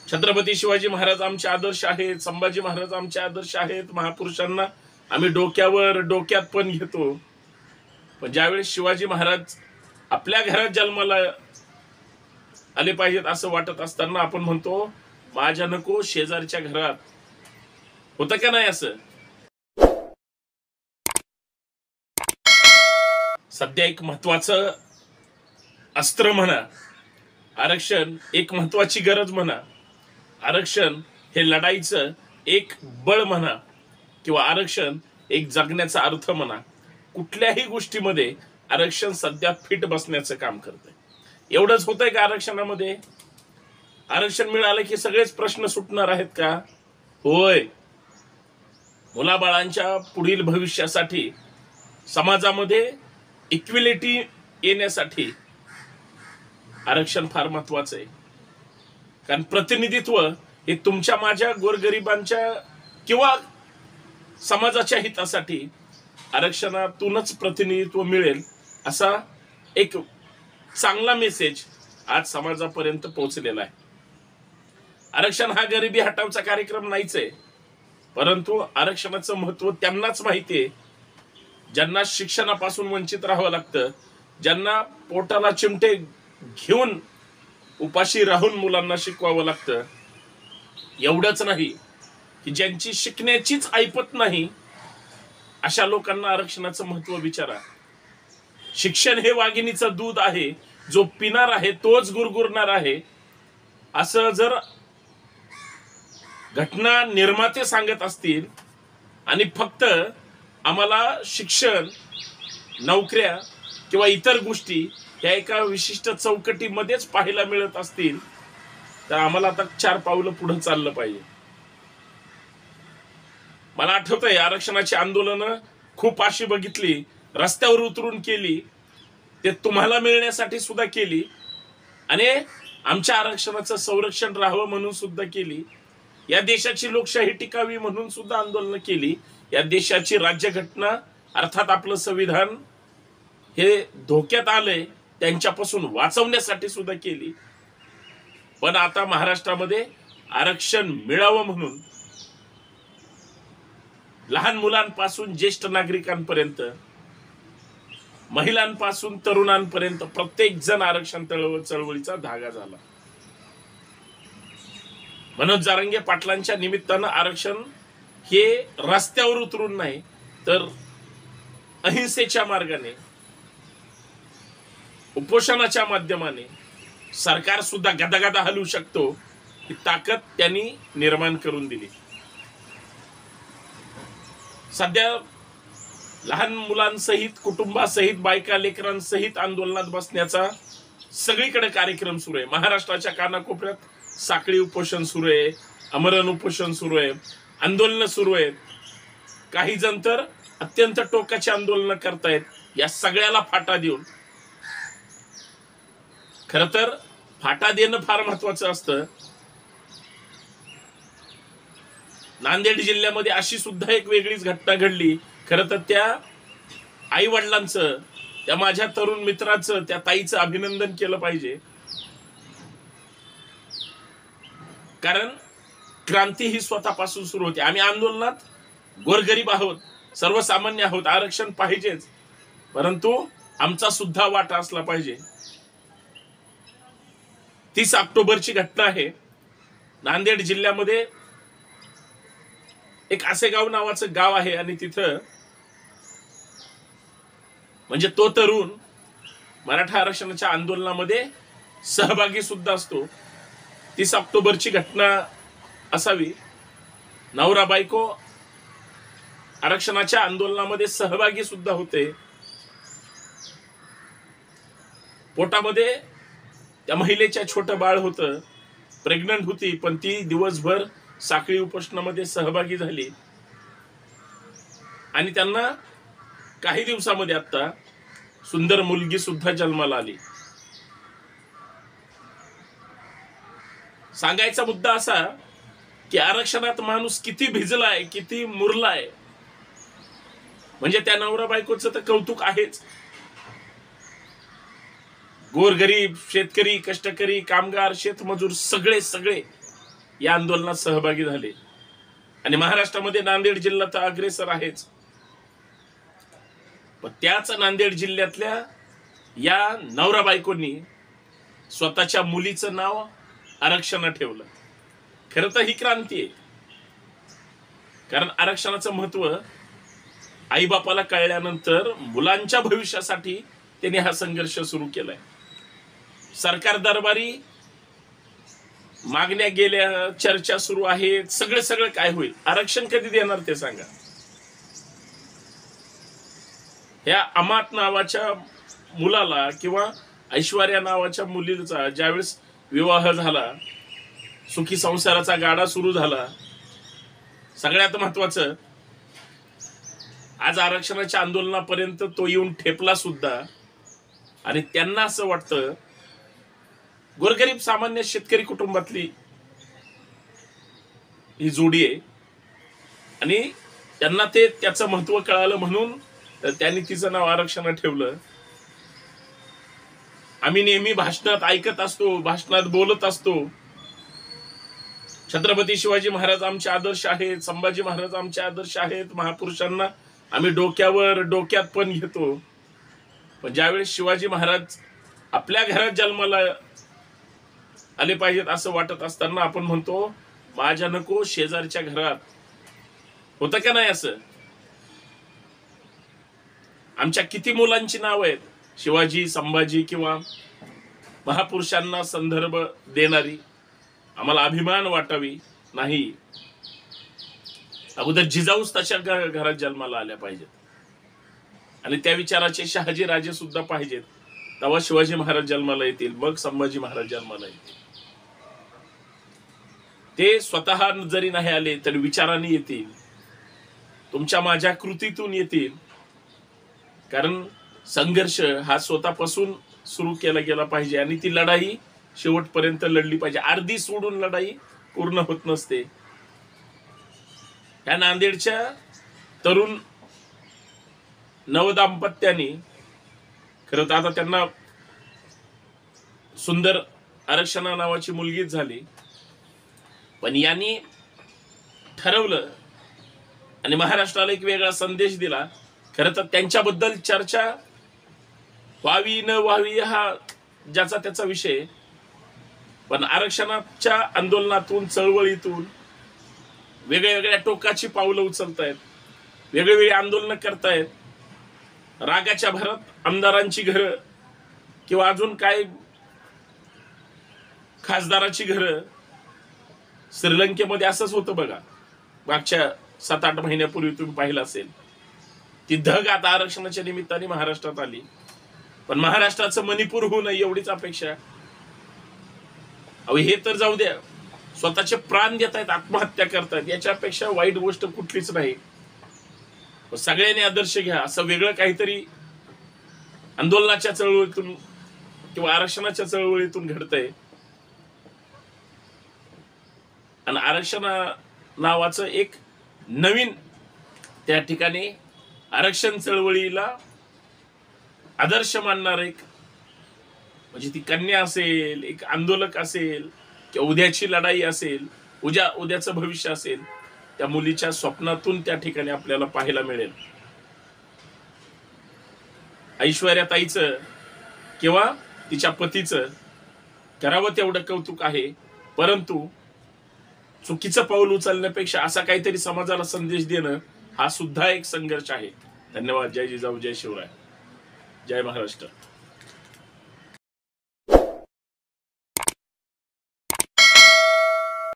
छत्रपती शिवाजी महाराज आमचे आदर्श आहेत, संभाजी महाराज आमचे आदर्श आहेत, महापुरुषांना आम्ही डोक्यात पण घेतो. पण ज्यावेळेस शिवाजी महाराज आपल्या घरात जन्माला आले पाहिजेत असं वाटत असताना आपण म्हणतो माझ्या नको शेजारच्या घरात. होतं का नाही असं? सध्या एक महत्वाचं अस्त्र म्हणा आरक्षण, एक महत्वाची गरज म्हणा आरक्षण, हे लढाईचं एक बळ म्हणा किंवा आरक्षण एक जगण्याचा अर्थ म्हणा, कुठल्याही गोष्टीमध्ये आरक्षण सध्या फिट बसण्याचं काम करतंय. एवढंच होतंय का आरक्षणामध्ये? आरक्षण मिळालं की सगळेच प्रश्न सुटणार आहेत का? होय. मुलाबाळांच्या पुढील भविष्यासाठी, समाजामध्ये इक्विलिटी येण्यासाठी आरक्षण फार महत्वाचं आहे. कारण प्रतिनिधित्व हे तुमच्या माझ्या गोरगरिबांच्या किंवा समाजाच्या हितासाठी आरक्षणातूनच प्रतिनिधित्व मिळेल असा एक चांगला मेसेज आज समाजापर्यंत पोहोचलेला आहे. आरक्षण हा गरिबी हटावचा कार्यक्रम नाहीच आहे, परंतु आरक्षणाचं महत्व त्यांनाच माहिती आहे ज्यांना शिक्षणापासून वंचित राहावं लागतं, ज्यांना पोटाला चिमटे घेऊन उपाशी राहून मुलांना शिकवावं लागतं. एवढंच नाही की ज्यांची शिकण्याचीच ऐपत नाही अशा लोकांना आरक्षणाचं महत्व विचारा. शिक्षण हे वाघिणीचं दूध आहे, जो पिणार आहे तोच गुरगुरणार आहे असं जर घटना निर्माते सांगत असतील आणि फक्त आम्हाला शिक्षण, नोकऱ्या किंवा इतर गोष्टी ह्या एका विशिष्ट चौकटीमध्येच पाहायला मिळत असतील तर आम्हाला आता 4 पावलं पुढे चाललं पाहिजे. मला आठवतंय आरक्षणाची आंदोलनं खूप अशी बघितली, रस्त्यावर उतरून केली, ते तुम्हाला मिळण्यासाठी सुद्धा केली आणि आमच्या आरक्षणाचं संरक्षण राहावं म्हणून सुद्धा केली. या देशाची लोकशाही टिकावी म्हणून सुद्धा आंदोलन केली. या देशाची राज्यघटना अर्थात आपलं संविधान हे धोक्यात आलंय त्यांच्यापासून वाचवण्यासाठी सुद्धा केली. पण आता महाराष्ट्रामध्ये आरक्षण मिळावं म्हणून लहान मुलांपासून ज्येष्ठ नागरिकांपर्यंत, महिलांपासून तरुणांपर्यंत प्रत्येक जण आरक्षण चळवळीचा धागा झाला. मनोज जारंगे पाटलांच्या निमित्तानं आरक्षण हे रस्त्यावर उतरून नाही तर अहिंसेच्या मार्गाने, उपोषणाच्या माध्यमाने सरकार सुद्धा गदागदा हलवू शकतो ही ताकद त्यांनी निर्माण करून दिली. सध्या लहान मुलांसहित, कुटुंबासहित, बायका लेकरांसहित आंदोलनात बसण्याचा सगळीकडे कार्यक्रम सुरू आहे. महाराष्ट्राच्या कानाकोपऱ्यात साखळी उपोषण सुरू आहे, आमरण उपोषण सुरू आहे, आंदोलन सुरू आहेत. काही जण तर अत्यंत टोकाची आंदोलन करतायत. या सगळ्याला फाटा देऊन, खर तर फाटा देणं फार महत्वाचं असतं. नांदेड जिल्ह्यामध्ये अशी सुद्धा एक वेगळीच घटना घडली. खरं तर त्या आई वडिलांचं, त्या माझ्या तरुण मित्राचं, त्या ताईचं अभिनंदन केलं पाहिजे. कारण क्रांती ही स्वतःपासून सुरू होते. आम्ही आंदोलनात गोरगरीब आहोत, सर्वसामान्य आहोत, आरक्षण पाहिजेच, परंतु आमचा सुद्धा वाटा असला पाहिजे. 30 ऑक्टोबरची घटना आहे. नांदेड जिल्ह्यामध्ये एक आसेगाव नावाचं गाव आहे आणि तिथं म्हणजे तो तरुण मराठा आरक्षणाच्या आंदोलनामध्ये सहभागी सुद्धा असतो. 30 ऑक्टोबरची घटना असावी. नवरा बायको आरक्षणाच्या आंदोलनामध्ये सहभागी सुद्धा होते. पोटामध्ये त्या महिलेच्या छोटं बाळ होतं, प्रेग्नंट होती, पण ती दिवसभर साखळी उपोषणामध्ये सहभागी झाली आणि त्यांना काही दिवसामध्ये आता सुंदर मुलगी सुद्धा जन्माला आली. सांगायचा मुद्दा असा की आरक्षणात माणूस किती भिजलाय, किती मुरलाय, म्हणजे त्या नवरा बायकोचं तर कौतुक आहेच. गोरगरीब, शेतकरी, कष्टकरी, कामगार, शेतमजूर सगळे या आंदोलनात सहभागी झाले आणि महाराष्ट्रामध्ये नांदेड जिल्हा तर अग्रेसर आहेच, पण त्याच नांदेड जिल्ह्यातल्या या नवरा बायकोंनी स्वतःच्या मुलीचं नाव आरक्षणात ठेवलं. खरं तर ही क्रांती आहे, कारण आरक्षणाचं महत्व आईबापाला कळल्यानंतर मुलांच्या भविष्यासाठी त्यांनी हा संघर्ष सुरू केलाय. सरकार दरबारी मागण्या गेल्या, चर्चा सुरू आहेत, सगळं काय होईल? आरक्षण कधी देणार ते सांगा. ह्या अमात नावाच्या मुलाला किंवा ऐश्वर्या नावाच्या मुलीचा ज्यावेळेस विवाह झाला, सुखी संसाराचा गाडा सुरू झाला, सगळ्यात महत्वाचं आज आरक्षणाच्या आंदोलनापर्यंत तो येऊन ठेपला सुद्धा. आणि त्यांना असं वाटतं, गोरगरीब सामान्य शेतकरी कुटुंबातली ही जोडी आहे आणि त्यांना ते त्याचं महत्व कळालं म्हणून त्यांनी तिचं नाव आरक्षणात ठेवलं. आम्ही नेहमी भाषणात ऐकत असतो, भाषणात बोलत असतो, छत्रपती शिवाजी महाराज आमचे आदर्श आहेत, संभाजी महाराज आमचे आदर्श आहेत, महापुरुषांना आम्ही डोक्यात पण घेतो. पण ज्यावेळेस शिवाजी महाराज आपल्या घरात जन्माला आले पाहिजेत असं वाटत असताना आपण म्हणतो माझ्या नको शेजारच्या घरात. होतं का नाही असं? आमच्या किती मुलांची नाव आहेत शिवाजी, संभाजी किंवा महापुरुषांना संदर्भ देणारी, आम्हाला अभिमान वाटावी. नाही, अगोदर जिजाऊच तशा घरात जन्माला आल्या पाहिजेत आणि त्या विचाराचे शहाजी राजे सुद्धा पाहिजेत. तेव्हा शिवाजी महाराज जन्माला येतील, मग संभाजी महाराज जन्माला येतील. ते स्वतः जरी नाही आले तरी विचाराने येतील, तुमच्या माझ्या कृतीतून येतील. कारण संघर्ष हा स्वतःपासून सुरू केला गेला पाहिजे आणि ती लढाई शेवटपर्यंत लढली पाहिजे. अर्धी सोडून लढाई पूर्ण होत नसते. या नांदेडच्या तरुण नवदाम्पत्यानी खरं तर आता त्यांना सुंदर आरक्षणा नावाची मुलगीच झाली, पण यांनी ठरवलं आणि महाराष्ट्राला एक वेगळा संदेश दिला. खरं तर त्यांच्याबद्दल चर्चा व्हावी न व्हावी हा ज्याचा त्याचा विषय, पण आरक्षणाच्या आंदोलनातून, चळवळीतून वेगळ्या टोकाची पावलं उचलतायत, वेगवेगळी आंदोलन करतायत. रागाच्या भरात आमदारांची घरं किंवा अजून काय खासदाराची घरं, श्रीलंकेमध्ये असंच होतं बघा, मागच्या 7-8 महिन्यापूर्वी तुम्ही पाहिलं असेल. ती धग आता आरक्षणाच्या निमित्ताने महाराष्ट्रात आली, पण महाराष्ट्राचं मणिपूर होऊ नये एवढीच अपेक्षा. अहो हे तर जाऊ द्या, स्वतःचे प्राण देत आहेत, आत्महत्या करतायत, याच्यापेक्षा वाईट गोष्ट कुठलीच नाही. सगळ्यांनी आदर्श घ्या, असं वेगळं काहीतरी आंदोलनाच्या चळवळीतून किंवा आरक्षणाच्या चळवळीतून घडतंय. आणि आरक्षण नावाचं एक नवीन त्या ठिकाणी आरक्षण चळवळीला आदर्श मानणार एक, म्हणजे ती कन्या असेल, एक आंदोलक असेल किंवा उद्याची लढाई असेल, उद्याचं भविष्य असेल, त्या मुलीच्या स्वप्नातून त्या ठिकाणी आपल्याला पाहायला मिळेल. ऐश्वर्या ताईचं किंवा तिच्या पतीचं करावं तेवढं कौतुक आहे, परंतु चुकीचं पाऊल उचलण्यापेक्षा असा काहीतरी समाजाला संदेश देणं हा सुद्धा एक संघर्ष आहे. धन्यवाद. जय जिजाऊ, जय शिवराय, जय महाराष्ट्र.